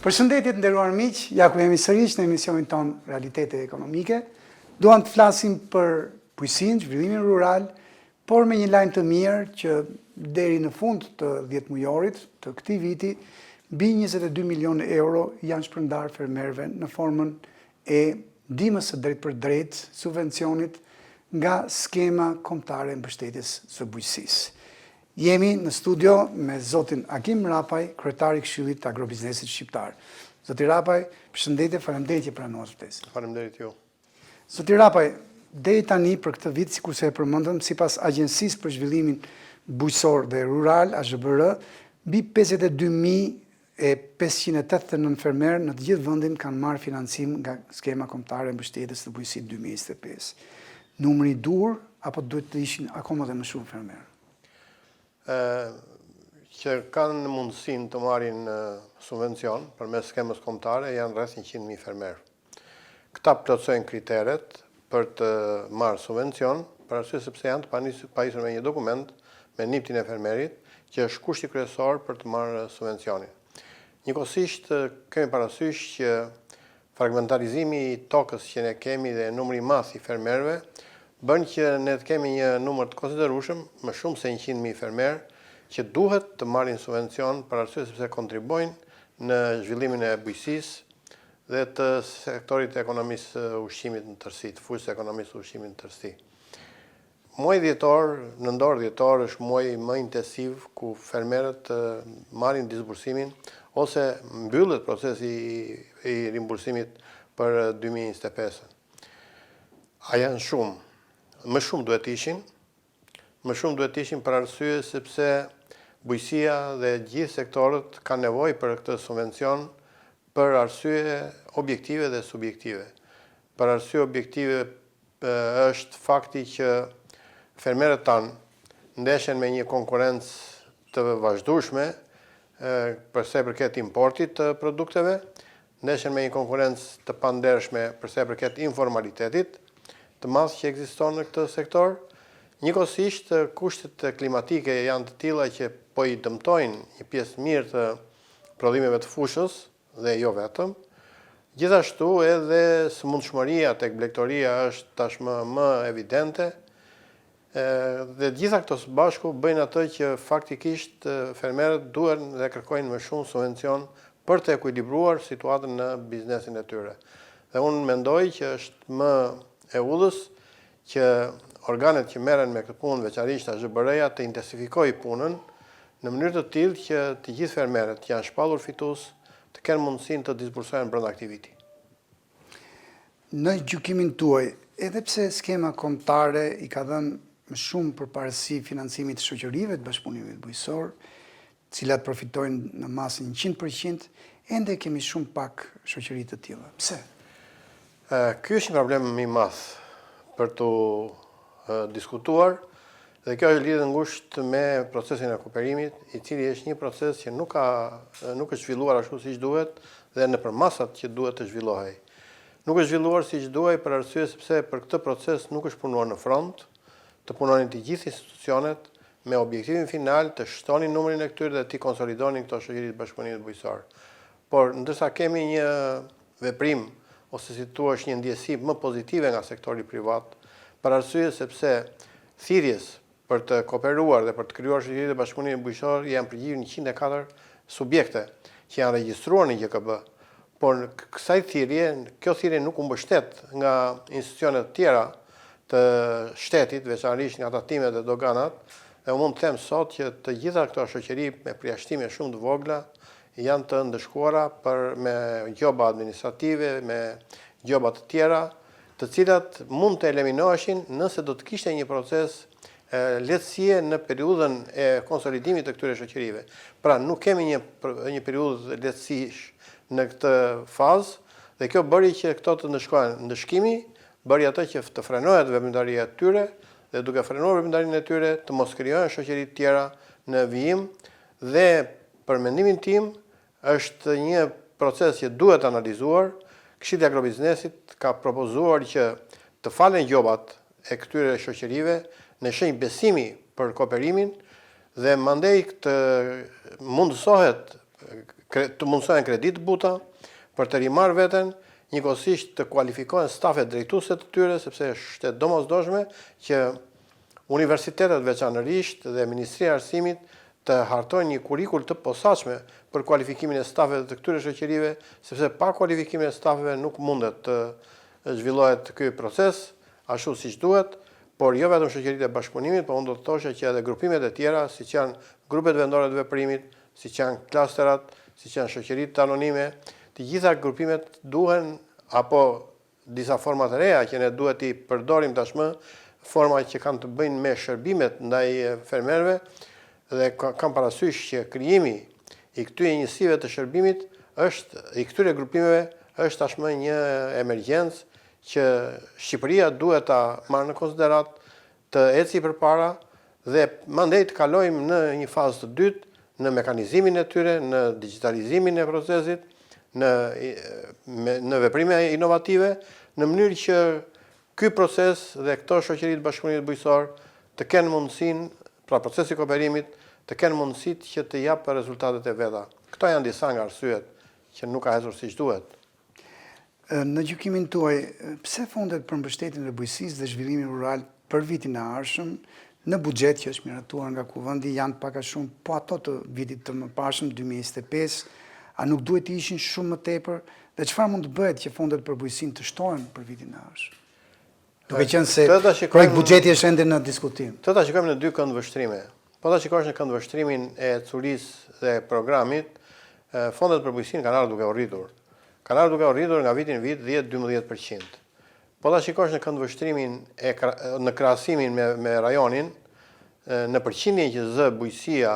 Përshëndetje të nderuar miq, ja ku jemi sërish në emisionin ton Realitetet Ekonomike. Duam të flasim për bujqësinë, zhvillimin rural, por me një lajm të mirë që deri në fund të 10 mujorit të këtij viti, mbi 22 milionë euro janë shpërndarë fermerëve në formën e ndihmës së drejtë për drejtë, subvencionit nga skema kombëtare e mbështetjes së bujqësisë. Jemi në studio me zotin Akim Rapaj, kryetari i Këshillit të Agrobiznesit Shqiptar. Zoti Rapaj, përshëndetje, faleminderit që pranuar ftesën. Faleminderit ju. Zoti Rapaj, deri tani për këtë vit, sikurse e përmendëm, sipas Agjencisë për Zhvillimin Bujqësor dhe Rural, AZBR, mbi 52.589 fermerë në të gjithë vendin kanë marrë financim nga skema kombëtare e mbështetjes të bujqësisë 2025. Numri i dur apo duhet të ishin akoma dhe më shumë fermerë? Që kanë mundësinë të marrin subvencion përmes skemës kombëtare janë rreth 100.000 fermerë. Këta plotësojnë kriteret për të marrë subvencion, për arsye sepse janë të pajisur me një dokument me NIPT-in e fermerit, që është kushti kryesor për të marrë subvencionin. Njëkohësisht kemi parasysh që fragmentarizimi i tokës që ne kemi dhe numri i madh i fermerëve bën që ne të kemi një numër të konsiderueshëm, më shumë se 100.000 fermerë, që duhet të marrin subvencion për arsye sepse kontribuojnë në zhvillimin e bujqësisë dhe të sektorit të ekonomisë ushqimit në tërësi, të fushës së ekonomisë ushqimit në tërësi. Muaji dhjetor, nëntor dhjetor është muaji më intensiv ku fermerët marrin disbursimin ose mbyllet procesi i rimbursimit për 2025. A janë shumë? Më shumë duhet ishin për arsye sepse bujqësia dhe gjithë sektorët kanë nevojë për këtë subvencion për arsye objektive dhe subjektive. Për arsye objektive është fakti që fermerët tanë ndeshen me një konkurrencë të vazhdueshme për sa i përket importit të produkteve, ndeshen me një konkurrencë të pandershme për sa i përket informalitetit të madh që ekziston në këtë sektor. Njëkohësisht kushtet klimatike janë të tilla që po i dëmtojnë një pjesë mirë të prodhimeve të fushës dhe jo vetëm. Gjithashtu edhe sëmundshmëria tek blegtoria është tashmë më evidente dhe gjitha këto së bashku bëjnë atë që faktikisht fermerët duhen dhe kërkojnë më shumë subvencion për të ekuilibruar situatën në biznesin e tyre. Dhe unë mendoj që është më e udhës që organet që merren me këtë punë, veçanërisht AZBR-ja, të intensifikojë punën në mënyrë të tillë që të gjithë fermerët që janë shpallur fitues të kenë mundësinë të disbursohen brenda këtij viti. Në gjykimin tuaj, edhe pse skema kombëtare i ka dhënë më shumë përparësi financimit të shoqërive të bashkëpunimit bujqësor, të cilat përfitojnë në masën 100%, ende kemi shumë pak shoqëri të tilla. Pse? Ky është një problem më i madh për të diskutuar dhe kjo është lidhur ngushtë me procesin e kooperimit, i cili është një proces që nuk është zhvilluar ashtu siç duhet dhe nëpër masat që duhet të zhvillohej. Nuk është zhvilluar siç duhej për arsye sepse për këtë proces nuk është punuar në front, të punonin të gjithë institucionet me objektivin final të shtonin numrin e këtyre dhe të konsolidonin këto shoqëri të bashkëpunimit bujqësor. Por ndërsa kemi një veprim ose si thua është një ndjesi më pozitive nga sektori privat, për arsye sepse thirrjes për të kooperuar dhe për të krijuar shoqëri të bashkëpunimit bujqësor janë përgjigjur 104 subjekte që janë regjistruar në GKB. Por kjo thirrje nuk u mbështet nga institucionet të tjera të shtetit, veçanërisht nga tatimet dhe doganat, dhe mund të them sot që të gjitha këto shoqëri me përjashtime shumë të vogla janë të ndëshkuara me gjoba administrative, me gjoba të tjera, të cilat mund të eliminoheshin nëse do të kishte një proces lehtësie në periudhën e konsolidimit të këtyre shoqërive. Pra nuk kemi një periudhë lehtësish në këtë fazë dhe kjo bëri që këto të ndëshkohen. Ndëshkimi bëri atë që të frenohet veprimtaria e tyre dhe duke frenuar veprimtarinë e tyre të mos krijohen shoqëri të tjera në vijim dhe për mendimin tim është një proces që duhet analizuar. Këshilli i Agrobiznesit ka propozuar që të falen gjobat e këtyre shoqërive në shenjë besimi për kooperimin dhe mandej të mundësohet të mundësojnë kredit buta, për të rimarrë veten, njëkohësisht të kualifikohen stafet drejtuese të tyre, sepse është e domosdoshme që universitetet veçanërisht dhe Ministria e Arsimit të hartojnë një kurrikul të posaçme për kualifikimin e stafeve të këtyre shoqërive, sepse pa kualifikimin e stafeve nuk mundet të zhvillohet ky proces ashtu siç duhet, por jo vetëm shoqëritë e bashkëpunimit, por unë do të thoshe që edhe grupimet e tjera, siç janë grupet vendore të veprimit, siç janë klasterat, siç janë shoqëritë anonime, të gjitha grupimet duhen, apo disa forma të reja që ne duhet i përdorim tashmë, forma që kanë të bëjnë me shërbimet ndaj fermerëve, dhe kam parasysh që krijimi i këtyre njësive të shërbimit i këtyre grupimeve është tashmë një emergjencë që Shqipëria duhet ta marrë në konsiderat, të eci përpara dhe mandej të kalojmë në një fazë të dytë, në mekanizimin e tyre, në digitalizimin e procesit, në veprime inovative, në mënyrë që ky proces dhe këto shoqëritë bashkëpunimit bujqësor të kenë mundësinë, pra procesi i kooperimit, të kenë mundësitë që të japë rezultatet e veta. Këto janë disa nga arsyet që nuk ka ecur siç duhet. Në gjykimin tuaj, pse fondet për mbështetjen e bujqësisë dhe zhvillimin rural për vitin e ardhshëm në buxhet që është miratuar nga Kuvendi janë pak a shumë, po ato të vitit të mëparshëm 2025, a nuk duhet të ishin shumë më tepër dhe çfarë mund të bëhet që fondet për bujqësinë të shtohen për vitin e ardhshëm? Duke qenë se projekt buxheti është ende në diskutim. Të ta shikojmë në dy këndvështrime. Po ta shikosh në këndvështrimin e curisë dhe programit, fondet për bujqësinë kanë ardhur duke u rritur. Kanë ardhur duke u rritur nga viti në vit 10-12%. Po ta shikosh në këndvështrimin në krahasimin me rajonin, në përqindjen që zë bujqësia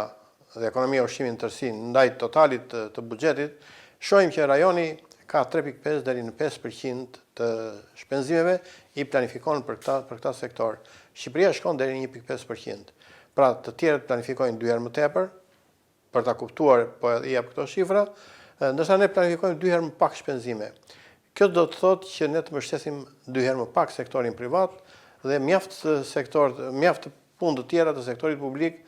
dhe ekonomia e ushqimit në tërësi ndaj totalit të buxhetit, shohim që rajoni ka 3.5 deri në 5% të shpenzimeve i planifikon për këta sektor. Shqipëria shkon deri në 1.5%. Pra të tjerët planifikojnë 2 herë më tepër, për ta kuptuar po i jap këto shifra, ndërsa ne planifikojmë 2 herë më pak shpenzime. Kjo do të thotë që ne të mbështesim 2 herë më pak sektorin privat dhe mjaft punë të tjera të sektorit publik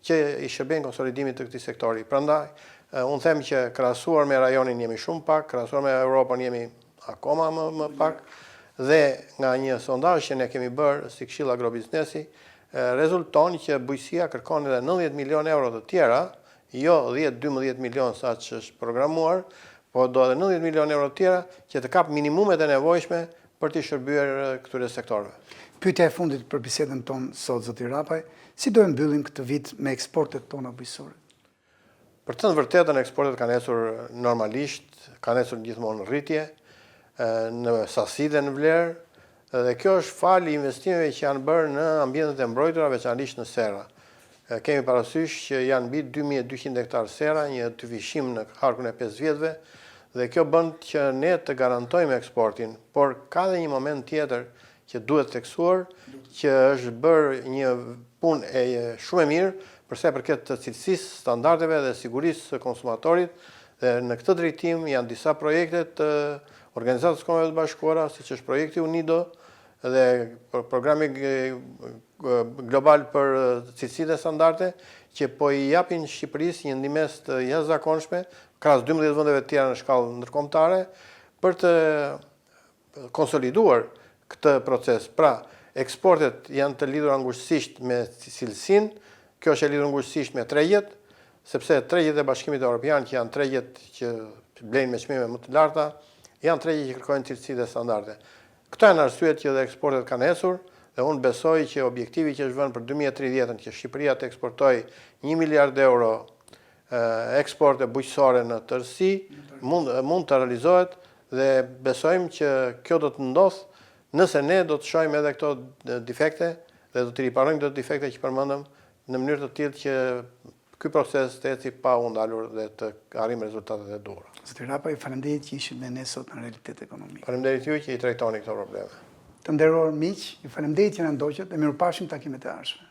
që i shërbejnë konsolidimit të këtij sektori. Prandaj, unë them që krahasuar me rajonin jemi shumë pak, krahasuar me Europën jemi akoma më pak, dhe nga një sondazh që ne kemi bërë si Këshill Agrobiznesi, rezulton që bujqësia kërkon edhe 90 milion euro të tjera, jo 10-12 milion sa që është programuar, po do edhe 90 milion euro të tjera që të kap minimumet e nevojshme për të shërbyer këtyre sektorëve. Pyetja e fundit për bisedën tonë sot, zoti Rapaj, si do e mbyllim këtë vit me eksportet tona bujqësore? Për të vërtetën, eksportet kanë ecur normalisht, kanë ecur gjithmonë në rritje, në sasi dhe në vlerë, dhe kjo është fal investimeve që janë bërë në ambientet e mbrojtura, veçanërisht në sera. Kemi parasysh që janë mbi 2200 hektar sera, një tyfishim në harkun e 5 vjetëve, dhe kjo bën që ne të garantojmë eksportin, por ka dhe një moment tjetër që duhet theksuar, që është bërë një punë shumë e mirë për sa i përket të cilësisë, standardeve dhe sigurisë së konsumatorit, dhe në këtë drejtim janë disa projekte të Organizatës Kombeve të Bashkuara, siç është projekti UNIDO dhe programi global për cilësi dhe standarde, që po i japin Shqipërisë një ndihmës të jashtëzakonshme, krahas 12 vendeve të tjera në shkallë ndërkombëtare, për të konsoliduar këtë proces. Pra, eksportet janë të lidhura ngushësisht me cilësinë, kjo është e lidhur ngushësisht me tregjet, sepse tregjet e Bashkimit Evropian, që janë tregjet që blejnë me çmime më të larta, janë tregje që kërkojnë cilësi dhe standarde. Këto janë arsyet që dhe eksportet kanë ecur, dhe unë besoj që objektivi që është vënë për 2030, që Shqipëria të eksportoj 1 miliard euro eksporte bujqësore në tërësi, mund të realizohet, dhe besojmë që kjo do të ndodhë nëse ne do të shohim edhe këto defekte dhe do të riparojmë këto defekte që përmendëm në mënyrë të tillë që ky proces të eci pa u ndalur dhe të arrijmë rezultatet e duhura. Zoti Rapaj, faleminderit që ishit me ne sot në Realitet Ekonomik. Faleminderit ju që i trajtoni këto probleme. Të nderuar miq, ju faleminderit që na ndoqët dhe mirupafshim takimet e ardhshme.